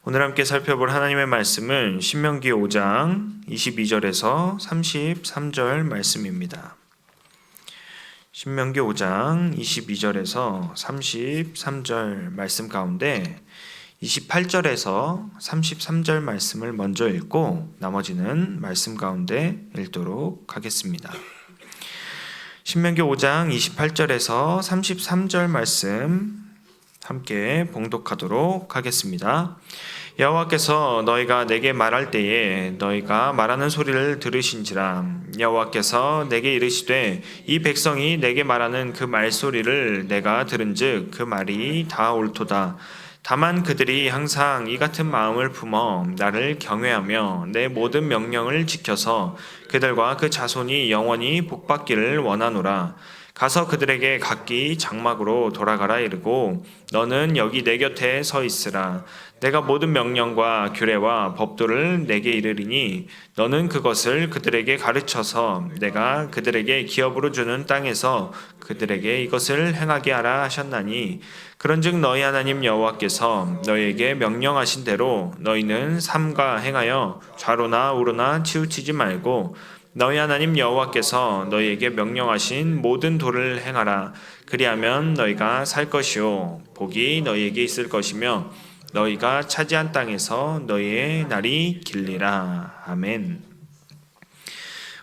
오늘 함께 살펴볼 하나님의 말씀은 신명기 5장 22절에서 33절 말씀입니다. 신명기 5장 22절에서 33절 말씀 가운데 28절에서 33절 말씀을 먼저 읽고 나머지는 말씀 가운데 읽도록 하겠습니다. 신명기 5장 28절에서 33절 말씀 함께 봉독하도록 하겠습니다. 여호와께서 너희가 내게 말할 때에 너희가 말하는 소리를 들으신지라. 여호와께서 내게 이르시되 이 백성이 내게 말하는 그 말소리를 내가 들은즉 그 말이 다 옳도다. 다만 그들이 항상 이 같은 마음을 품어 나를 경외하며 내 모든 명령을 지켜서 그들과 그 자손이 영원히 복받기를 원하노라. 가서 그들에게 각기 장막으로 돌아가라 이르고 너는 여기 내 곁에 서 있으라. 내가 모든 명령과 규례와 법도를 내게 이르리니 너는 그것을 그들에게 가르쳐서 내가 그들에게 기업으로 주는 땅에서 그들에게 이것을 행하게 하라 하셨나니 그런즉 너희 하나님 여호와께서 너희에게 명령하신 대로 너희는 삼가 행하여 좌로나 우로나 치우치지 말고 너희 하나님 여호와께서 너희에게 명령하신 모든 도를 행하라. 그리하면 너희가 살 것이요 복이 너희에게 있을 것이며 너희가 차지한 땅에서 너희의 날이 길리라. 아멘.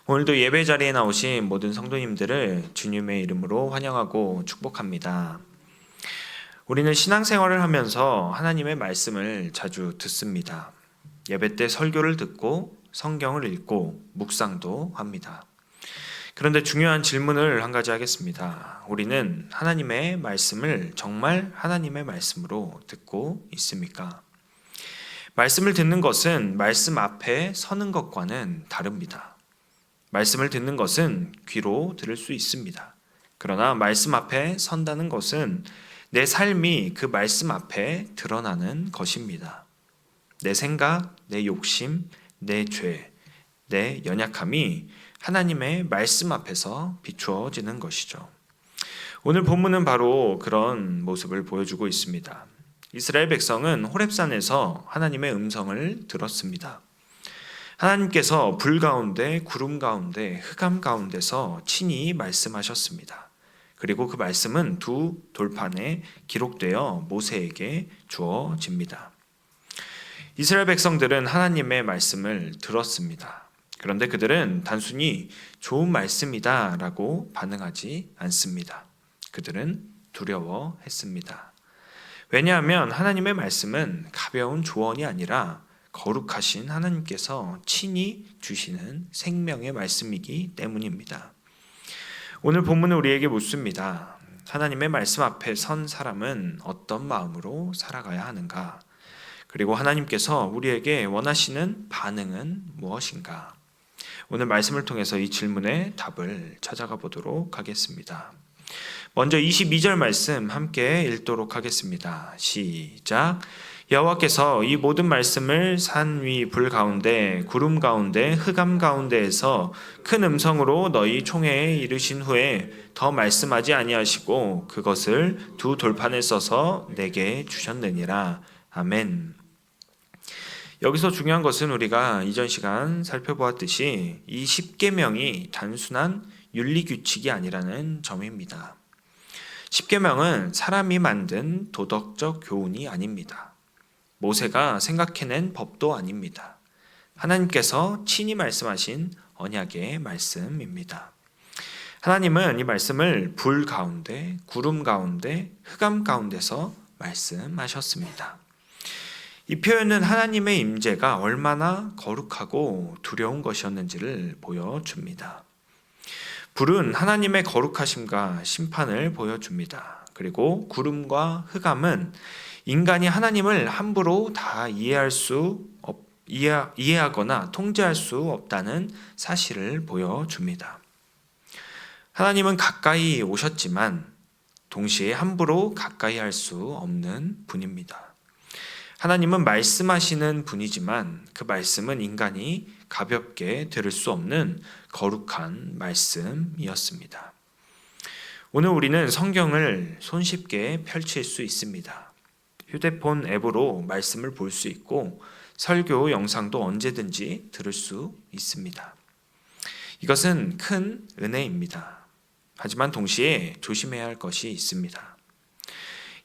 오늘도 예배 자리에 나오신 모든 성도님들을 주님의 이름으로 환영하고 축복합니다. 우리는 신앙생활을 하면서 하나님의 말씀을 자주 듣습니다. 예배 때 설교를 듣고 성경을 읽고 묵상도 합니다. 그런데 중요한 질문을 한 가지 하겠습니다. 우리는 하나님의 말씀을 정말 하나님의 말씀으로 듣고 있습니까? 말씀을 듣는 것은 말씀 앞에 서는 것과는 다릅니다. 말씀을 듣는 것은 귀로 들을 수 있습니다. 그러나 말씀 앞에 선다는 것은 내 삶이 그 말씀 앞에 드러나는 것입니다. 내 생각, 내 욕심, 내 죄, 내 연약함이 하나님의 말씀 앞에서 비추어지는 것이죠. 오늘 본문은 바로 그런 모습을 보여주고 있습니다. 이스라엘 백성은 호렙산에서 하나님의 음성을 들었습니다. 하나님께서 불 가운데, 구름 가운데, 흑암 가운데서 친히 말씀하셨습니다. 그리고 그 말씀은 두 돌판에 기록되어 모세에게 주어집니다. 이스라엘 백성들은 하나님의 말씀을 들었습니다. 그런데 그들은 단순히 좋은 말씀이다 라고 반응하지 않습니다. 그들은 두려워했습니다. 왜냐하면 하나님의 말씀은 가벼운 조언이 아니라 거룩하신 하나님께서 친히 주시는 생명의 말씀이기 때문입니다. 오늘 본문은 우리에게 묻습니다. 하나님의 말씀 앞에 선 사람은 어떤 마음으로 살아가야 하는가? 그리고 하나님께서 우리에게 원하시는 반응은 무엇인가? 오늘 말씀을 통해서 이 질문에 답을 찾아가 보도록 하겠습니다. 먼저 22절 말씀 함께 읽도록 하겠습니다. 시작. 여호와께서 이 모든 말씀을 산 위 불 가운데 구름 가운데 흑암 가운데에서 큰 음성으로 너희 총회에 이르신 후에 더 말씀하지 아니하시고 그것을 두 돌판에 써서 내게 주셨느니라. 아멘. 여기서 중요한 것은 우리가 이전 시간 살펴보았듯이 이 10계명이 단순한 윤리규칙이 아니라는 점입니다. 10계명은 사람이 만든 도덕적 교훈이 아닙니다. 모세가 생각해낸 법도 아닙니다. 하나님께서 친히 말씀하신 언약의 말씀입니다. 하나님은 이 말씀을 불 가운데, 구름 가운데, 흑암 가운데서 말씀하셨습니다. 이 표현은 하나님의 임재가 얼마나 거룩하고 두려운 것이었는지를 보여줍니다. 불은 하나님의 거룩하심과 심판을 보여줍니다. 그리고 구름과 흑암은 인간이 하나님을 함부로 다 이해하거나 통제할 수 없다는 사실을 보여줍니다. 하나님은 가까이 오셨지만 동시에 함부로 가까이 할 수 없는 분입니다. 하나님은 말씀하시는 분이지만 그 말씀은 인간이 가볍게 들을 수 없는 거룩한 말씀이었습니다. 오늘 우리는 성경을 손쉽게 펼칠 수 있습니다. 휴대폰 앱으로 말씀을 볼 수 있고 설교 영상도 언제든지 들을 수 있습니다. 이것은 큰 은혜입니다. 하지만 동시에 조심해야 할 것이 있습니다.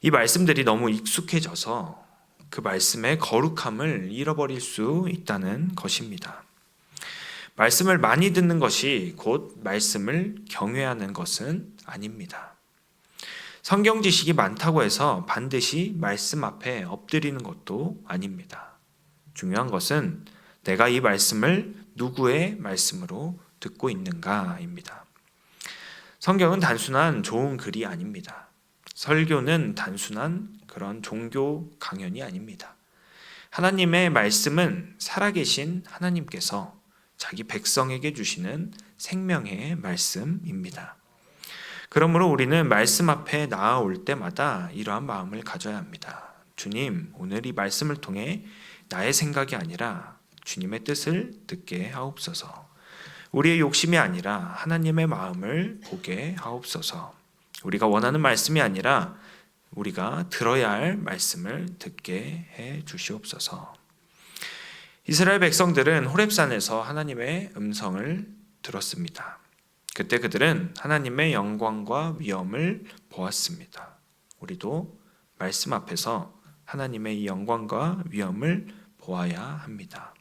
이 말씀들이 너무 익숙해져서 그 말씀의 거룩함을 잃어버릴 수 있다는 것입니다. 말씀을 많이 듣는 것이 곧 말씀을 경외하는 것은 아닙니다. 성경 지식이 많다고 해서 반드시 말씀 앞에 엎드리는 것도 아닙니다. 중요한 것은 내가 이 말씀을 누구의 말씀으로 듣고 있는가입니다. 성경은 단순한 좋은 글이 아닙니다. 설교는 단순한 그런 종교 강연이 아닙니다. 하나님의 말씀은 살아계신 하나님께서 자기 백성에게 주시는 생명의 말씀입니다. 그러므로 우리는 말씀 앞에 나아올 때마다 이러한 마음을 가져야 합니다. 주님, 오늘 이 말씀을 통해 나의 생각이 아니라 주님의 뜻을 듣게 하옵소서. 우리의 욕심이 아니라 하나님의 마음을 보게 하옵소서. 우리가 원하는 말씀이 아니라 우리가 들어야 할 말씀을 듣게 해 주시옵소서. 이스라엘 백성들은 호렙산에서 하나님의 음성을 들었습니다. 그때 그들은 하나님의 영광과 위엄을 보았습니다. 우리도 말씀 앞에서 하나님의 이 영광과 위엄을 보아야 합니다.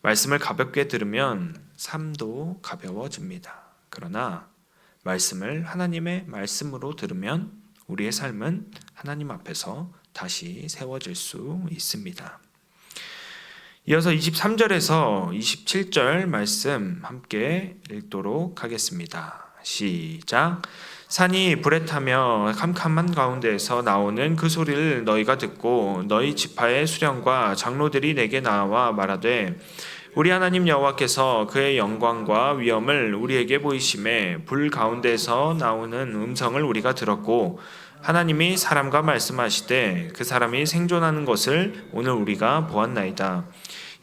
말씀을 가볍게 들으면 삶도 가벼워집니다. 그러나 말씀을 하나님의 말씀으로 들으면 우리의 삶은 하나님 앞에서 다시 세워질 수 있습니다. 이어서 23절에서 27절 말씀 함께 읽도록 하겠습니다. 시작. 산이 불에 타며 캄캄한 가운데에서 나오는 그 소리를 너희가 듣고 너희 지파의 수령과 장로들이 내게 나와 말하되 우리 하나님 여호와께서 그의 영광과 위엄을 우리에게 보이심에 불 가운데서 나오는 음성을 우리가 들었고 하나님이 사람과 말씀하시되 그 사람이 생존하는 것을 오늘 우리가 보았나이다.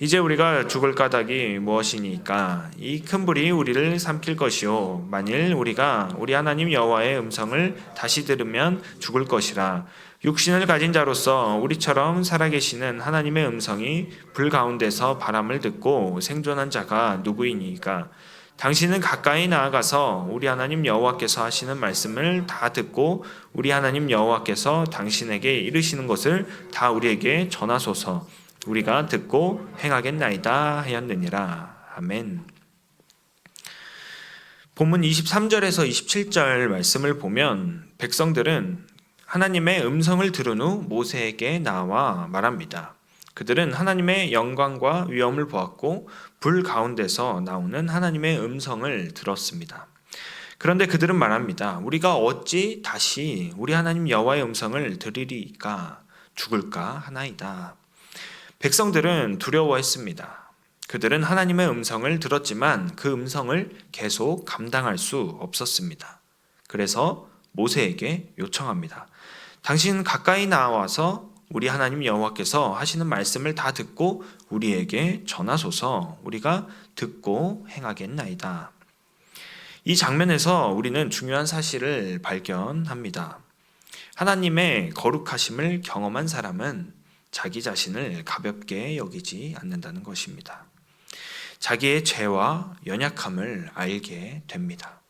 이제 우리가 죽을 까닭이 무엇이니까? 이 큰 불이 우리를 삼킬 것이요 만일 우리가 우리 하나님 여호와의 음성을 다시 들으면 죽을 것이라. 육신을 가진 자로서 우리처럼 살아계시는 하나님의 음성이 불 가운데서 바람을 듣고 생존한 자가 누구이니까? 당신은 가까이 나아가서 우리 하나님 여호와께서 하시는 말씀을 다 듣고 우리 하나님 여호와께서 당신에게 이르시는 것을 다 우리에게 전하소서. 우리가 듣고 행하겠나이다 하였느니라. 아멘. 본문 23절에서 27절 말씀을 보면 백성들은 하나님의 음성을 들은 후 모세에게 나와 말합니다. 그들은 하나님의 영광과 위엄을 보았고 불 가운데서 나오는 하나님의 음성을 들었습니다. 그런데 그들은 말합니다. 우리가 어찌 다시 우리 하나님 여호와의 음성을 들으리까? 죽을까 하나이다. 백성들은 두려워했습니다. 그들은 하나님의 음성을 들었지만 그 음성을 계속 감당할 수 없었습니다. 그래서 모세에게 요청합니다. 당신 가까이 나와서 우리 하나님 여호와께서 하시는 말씀을 다 듣고 우리에게 전하소서. 우리가 듣고 행하겠나이다. 이 장면에서 우리는 중요한 사실을 발견합니다. 하나님의 거룩하심을 경험한 사람은 자기 자신을 가볍게 여기지 않는다는 것입니다. 자기의 죄와 연약함을 알게 됩니다.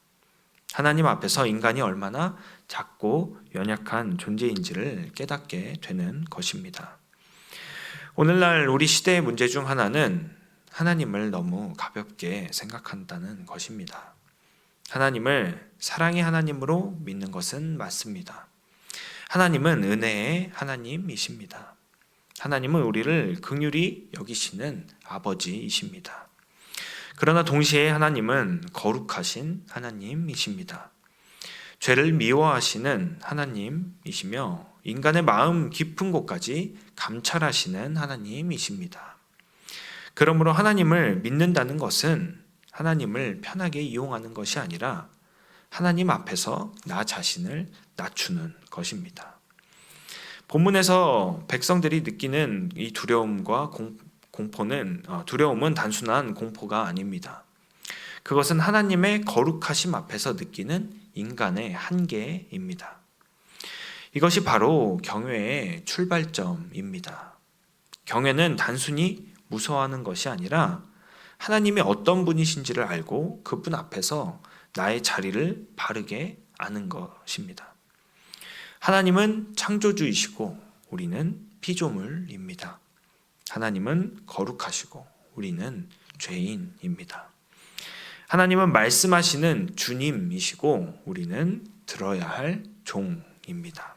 하나님 앞에서 인간이 얼마나 작고 연약한 존재인지를 깨닫게 되는 것입니다. 오늘날 우리 시대의 문제 중 하나는 하나님을 너무 가볍게 생각한다는 것입니다. 하나님을 사랑의 하나님으로 믿는 것은 맞습니다. 하나님은 은혜의 하나님이십니다. 하나님은 우리를 긍휼히 여기시는 아버지이십니다. 그러나 동시에 하나님은 거룩하신 하나님이십니다. 죄를 미워하시는 하나님이시며 인간의 마음 깊은 곳까지 감찰하시는 하나님이십니다. 그러므로 하나님을 믿는다는 것은 하나님을 편하게 이용하는 것이 아니라 하나님 앞에서 나 자신을 낮추는 것입니다. 본문에서 백성들이 느끼는 이 두려움과 공포는 두려움은 단순한 공포가 아닙니다. 그것은 하나님의 거룩하심 앞에서 느끼는 인간의 한계입니다. 이것이 바로 경외의 출발점입니다. 경외는 단순히 무서워하는 것이 아니라 하나님이 어떤 분이신지를 알고 그분 앞에서 나의 자리를 바르게 아는 것입니다. 하나님은 창조주이시고 우리는 피조물입니다. 하나님은 거룩하시고 우리는 죄인입니다. 하나님은 말씀하시는 주님이시고 우리는 들어야 할 종입니다.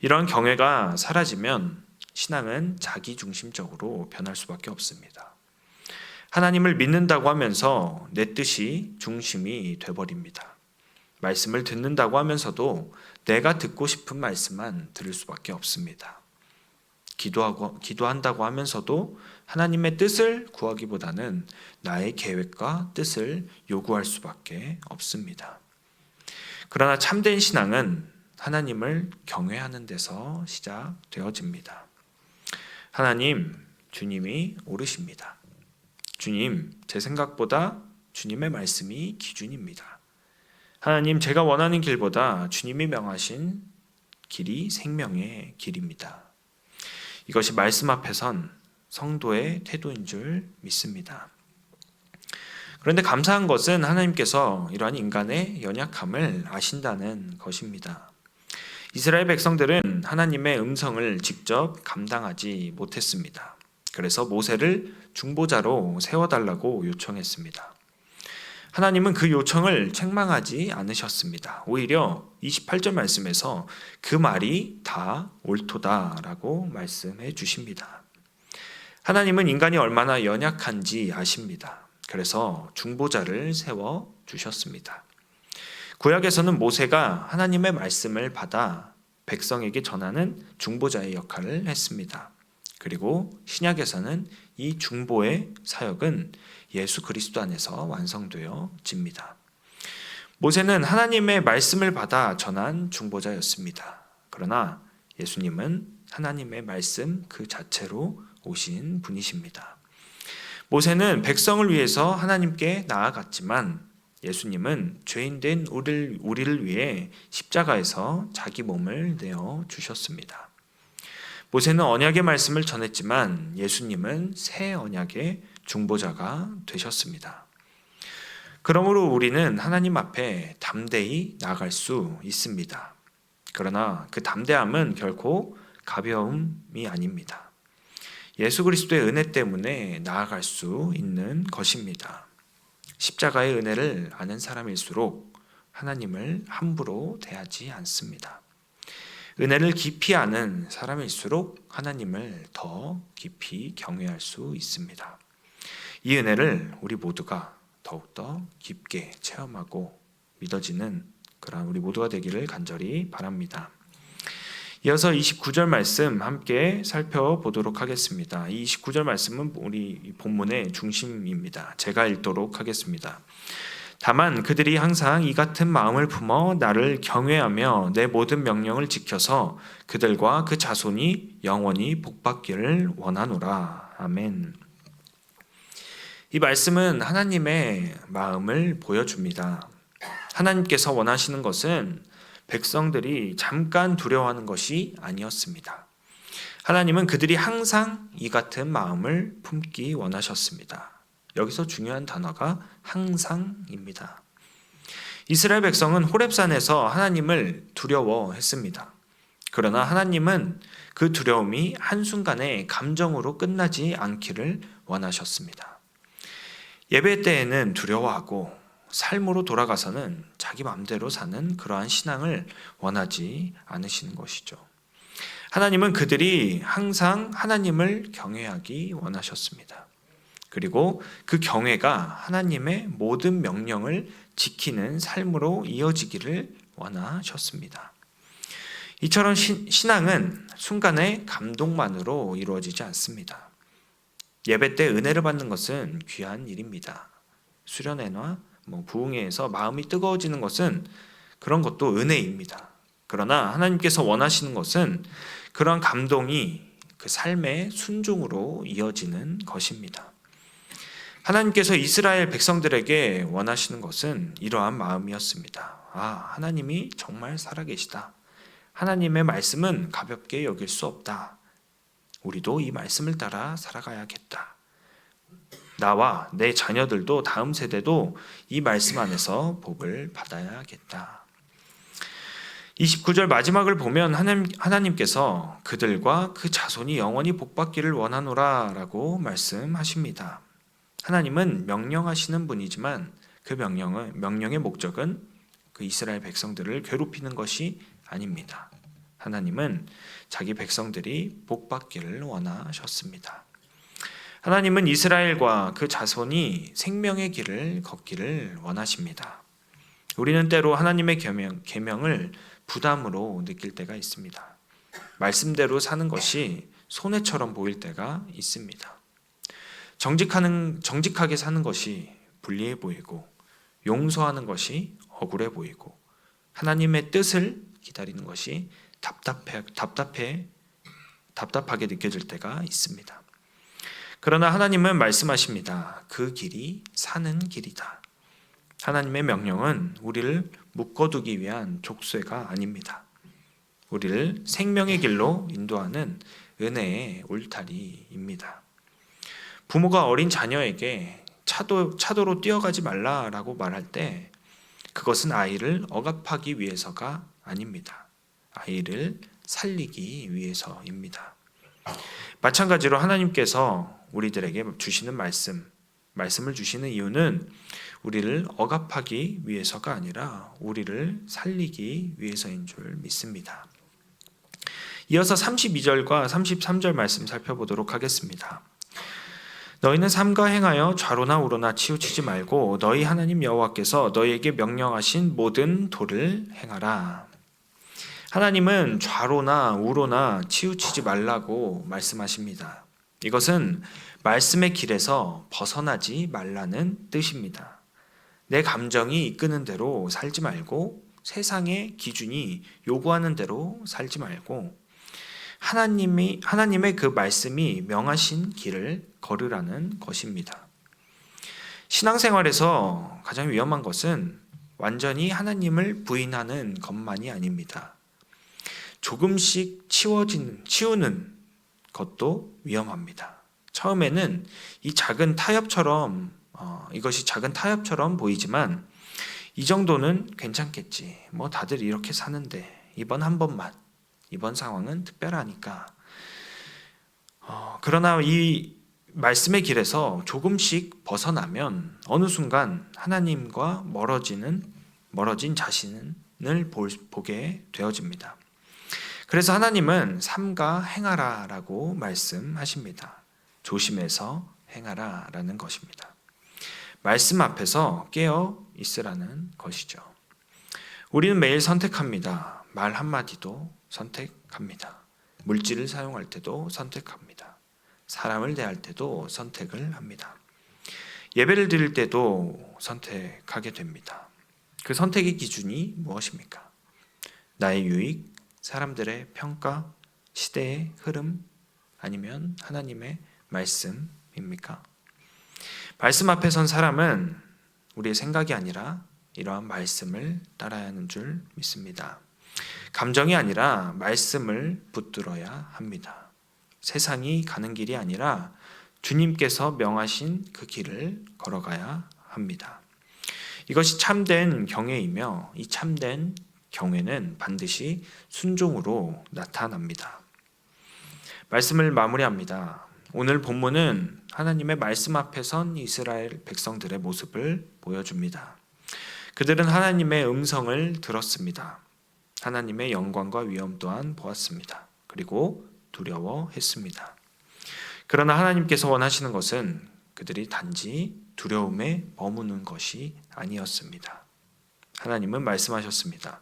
이런 경외가 사라지면 신앙은 자기중심적으로 변할 수밖에 없습니다. 하나님을 믿는다고 하면서 내 뜻이 중심이 돼버립니다. 말씀을 듣는다고 하면서도 내가 듣고 싶은 말씀만 들을 수밖에 없습니다. 기도한다고 하면서도 하나님의 뜻을 구하기보다는 나의 계획과 뜻을 요구할 수밖에 없습니다. 그러나 참된 신앙은 하나님을 경외하는 데서 시작되어집니다. 하나님, 주님이 옳으십니다. 주님, 제 생각보다 주님의 말씀이 기준입니다. 하나님, 제가 원하는 길보다 주님이 명하신 길이 생명의 길입니다. 이것이 말씀 앞에선 성도의 태도인 줄 믿습니다. 그런데 감사한 것은 하나님께서 이러한 인간의 연약함을 아신다는 것입니다. 이스라엘 백성들은 하나님의 음성을 직접 감당하지 못했습니다. 그래서 모세를 중보자로 세워달라고 요청했습니다. 하나님은 그 요청을 책망하지 않으셨습니다. 오히려 28절 말씀에서 그 말이 다 옳도다라고 말씀해 주십니다. 하나님은 인간이 얼마나 연약한지 아십니다. 그래서 중보자를 세워 주셨습니다. 구약에서는 모세가 하나님의 말씀을 받아 백성에게 전하는 중보자의 역할을 했습니다. 그리고 신약에서는 이 중보의 사역은 예수 그리스도 안에서 완성되어집니다. 모세는 하나님의 말씀을 받아 전한 중보자였습니다. 그러나 예수님은 하나님의 말씀 그 자체로 오신 분이십니다. 모세는 백성을 위해서 하나님께 나아갔지만 예수님은 죄인된 우리를 위해 십자가에서 자기 몸을 내어 주셨습니다. 모세는 언약의 말씀을 전했지만 예수님은 새 언약의 중보자가 되셨습니다. 그러므로 우리는 하나님 앞에 담대히 나아갈 수 있습니다. 그러나 그 담대함은 결코 가벼움이 아닙니다. 예수 그리스도의 은혜 때문에 나아갈 수 있는 것입니다. 십자가의 은혜를 아는 사람일수록 하나님을 함부로 대하지 않습니다. 은혜를 깊이 아는 사람일수록 하나님을 더 깊이 경외할 수 있습니다. 이 은혜를 우리 모두가 더욱더 깊게 체험하고 믿어지는 그러한 우리 모두가 되기를 간절히 바랍니다. 이어서 29절 말씀 함께 살펴보도록 하겠습니다. 이 29절 말씀은 우리 본문의 중심입니다. 제가 읽도록 하겠습니다. 다만 그들이 항상 이 같은 마음을 품어 나를 경외하며 내 모든 명령을 지켜서 그들과 그 자손이 영원히 복받기를 원하노라. 아멘. 이 말씀은 하나님의 마음을 보여줍니다. 하나님께서 원하시는 것은 백성들이 잠깐 두려워하는 것이 아니었습니다. 하나님은 그들이 항상 이 같은 마음을 품기 원하셨습니다. 여기서 중요한 단어가 항상입니다. 이스라엘 백성은 호렙산에서 하나님을 두려워했습니다. 그러나 하나님은 그 두려움이 한순간의 감정으로 끝나지 않기를 원하셨습니다. 예배 때에는 두려워하고 삶으로 돌아가서는 자기 마음대로 사는 그러한 신앙을 원하지 않으시는 것이죠. 하나님은 그들이 항상 하나님을 경외하기 원하셨습니다. 그리고 그 경외가 하나님의 모든 명령을 지키는 삶으로 이어지기를 원하셨습니다. 이처럼 신앙은 순간의 감동만으로 이루어지지 않습니다. 예배 때 은혜를 받는 것은 귀한 일입니다. 수련회나 부흥회에서 마음이 뜨거워지는 것은 그런 것도 은혜입니다. 그러나 하나님께서 원하시는 것은 그런 감동이 그 삶의 순종으로 이어지는 것입니다. 하나님께서 이스라엘 백성들에게 원하시는 것은 이러한 마음이었습니다. 하나님이 정말 살아계시다. 하나님의 말씀은 가볍게 여길 수 없다. 우리도 이 말씀을 따라 살아가야겠다. 나와 내 자녀들도 다음 세대도 이 말씀 안에서 복을 받아야겠다. 29절 마지막을 보면 하나님께서 그들과 그 자손이 영원히 복받기를 원하노라 라고 말씀하십니다. 하나님은 명령하시는 분이지만 그 명령의 목적은 그 이스라엘 백성들을 괴롭히는 것이 아닙니다. 하나님은 자기 백성들이 복받기를 원하셨습니다. 하나님은 이스라엘과 그 자손이 생명의 길을 걷기를 원하십니다. 우리는 때로 하나님의 계명을 부담으로 느낄 때가 있습니다. 말씀대로 사는 것이 손해처럼 보일 때가 있습니다. 정직하게 사는 것이 불리해 보이고 용서하는 것이 억울해 보이고 하나님의 뜻을 기다리는 것이 답답하게 느껴질 때가 있습니다. 그러나 하나님은 말씀하십니다. 그 길이 사는 길이다. 하나님의 명령은 우리를 묶어두기 위한 족쇄가 아닙니다. 우리를 생명의 길로 인도하는 은혜의 울타리입니다. 부모가 어린 자녀에게 차도로 뛰어가지 말라라고 말할 때 그것은 아이를 억압하기 위해서가 아닙니다. 아이를 살리기 위해서입니다. 마찬가지로 하나님께서 우리들에게 주시는 말씀을 주시는 이유는 우리를 억압하기 위해서가 아니라 우리를 살리기 위해서인 줄 믿습니다. 이어서 32절과 33절 말씀 살펴보도록 하겠습니다. 너희는 삼가 행하여 좌로나 우로나 치우치지 말고 너희 하나님 여호와께서 너희에게 명령하신 모든 도를 행하라. 하나님은 좌로나 우로나 치우치지 말라고 말씀하십니다. 이것은 말씀의 길에서 벗어나지 말라는 뜻입니다. 내 감정이 이끄는 대로 살지 말고 세상의 기준이 요구하는 대로 살지 말고 하나님의 그 말씀이 명하신 길을 걸으라는 것입니다. 신앙생활에서 가장 위험한 것은 완전히 하나님을 부인하는 것만이 아닙니다. 조금씩 치우는 것도 위험합니다. 처음에는 이것이 작은 타협처럼 보이지만 이 정도는 괜찮겠지. 뭐 다들 이렇게 사는데 이번 상황은 특별하니까. 그러나 이 말씀의 길에서 조금씩 벗어나면 어느 순간 하나님과 멀어진 자신을 보게 되어집니다. 그래서 하나님은 삼가 행하라 라고 말씀하십니다. 조심해서 행하라 라는 것입니다. 말씀 앞에서 깨어 있으라는 것이죠. 우리는 매일 선택합니다. 말 한마디도 선택합니다. 물질을 사용할 때도 선택합니다. 사람을 대할 때도 선택을 합니다. 예배를 드릴 때도 선택하게 됩니다. 그 선택의 기준이 무엇입니까? 나의 유익, 사람들의 평가, 시대의 흐름, 아니면 하나님의 말씀입니까? 말씀 앞에 선 사람은 우리의 생각이 아니라 이러한 말씀을 따라야 하는 줄 믿습니다. 감정이 아니라 말씀을 붙들어야 합니다. 세상이 가는 길이 아니라 주님께서 명하신 그 길을 걸어가야 합니다. 이것이 참된 경외이며 이 참된 경외는 반드시 순종으로 나타납니다. 말씀을 마무리합니다. 오늘 본문은 하나님의 말씀 앞에 선 이스라엘 백성들의 모습을 보여줍니다. 그들은 하나님의 음성을 들었습니다. 하나님의 영광과 위엄 또한 보았습니다. 그리고 두려워했습니다. 그러나 하나님께서 원하시는 것은 그들이 단지 두려움에 머무는 것이 아니었습니다. 하나님은 말씀하셨습니다.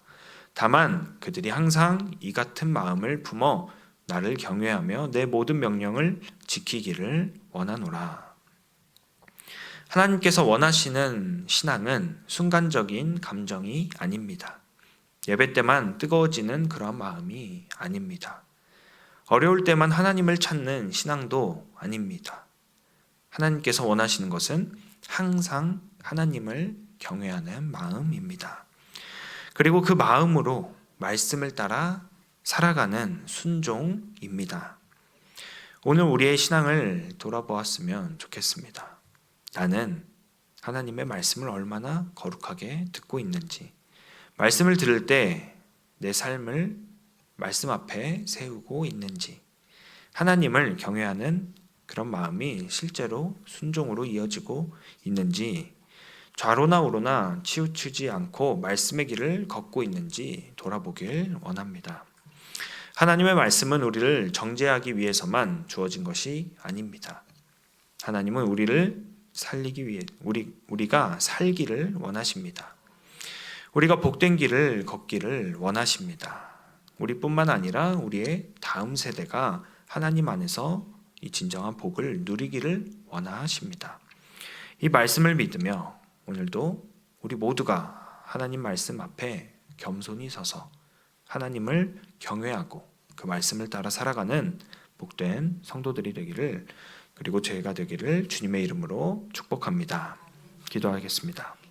다만 그들이 항상 이 같은 마음을 품어 나를 경외하며 내 모든 명령을 지키기를 원하노라. 하나님께서 원하시는 신앙은 순간적인 감정이 아닙니다. 예배 때만 뜨거워지는 그런 마음이 아닙니다. 어려울 때만 하나님을 찾는 신앙도 아닙니다. 하나님께서 원하시는 것은 항상 하나님을 경외하는 마음입니다. 그리고 그 마음으로 말씀을 따라 살아가는 순종입니다. 오늘 우리의 신앙을 돌아보았으면 좋겠습니다. 나는 하나님의 말씀을 얼마나 거룩하게 듣고 있는지, 말씀을 들을 때 내 삶을 말씀 앞에 세우고 있는지, 하나님을 경외하는 그런 마음이 실제로 순종으로 이어지고 있는지, 좌로나 우로나 치우치지 않고 말씀의 길을 걷고 있는지 돌아보길 원합니다. 하나님의 말씀은 우리를 정죄하기 위해서만 주어진 것이 아닙니다. 하나님은 우리를 살리기 위해 우리가 살기를 원하십니다. 우리가 복된 길을 걷기를 원하십니다. 우리뿐만 아니라 우리의 다음 세대가 하나님 안에서 이 진정한 복을 누리기를 원하십니다. 이 말씀을 믿으며 오늘도 우리 모두가 하나님 말씀 앞에 겸손히 서서 하나님을 경외하고 그 말씀을 따라 살아가는 복된 성도들이 되기를, 그리고 저희가 되기를 주님의 이름으로 축복합니다. 기도하겠습니다.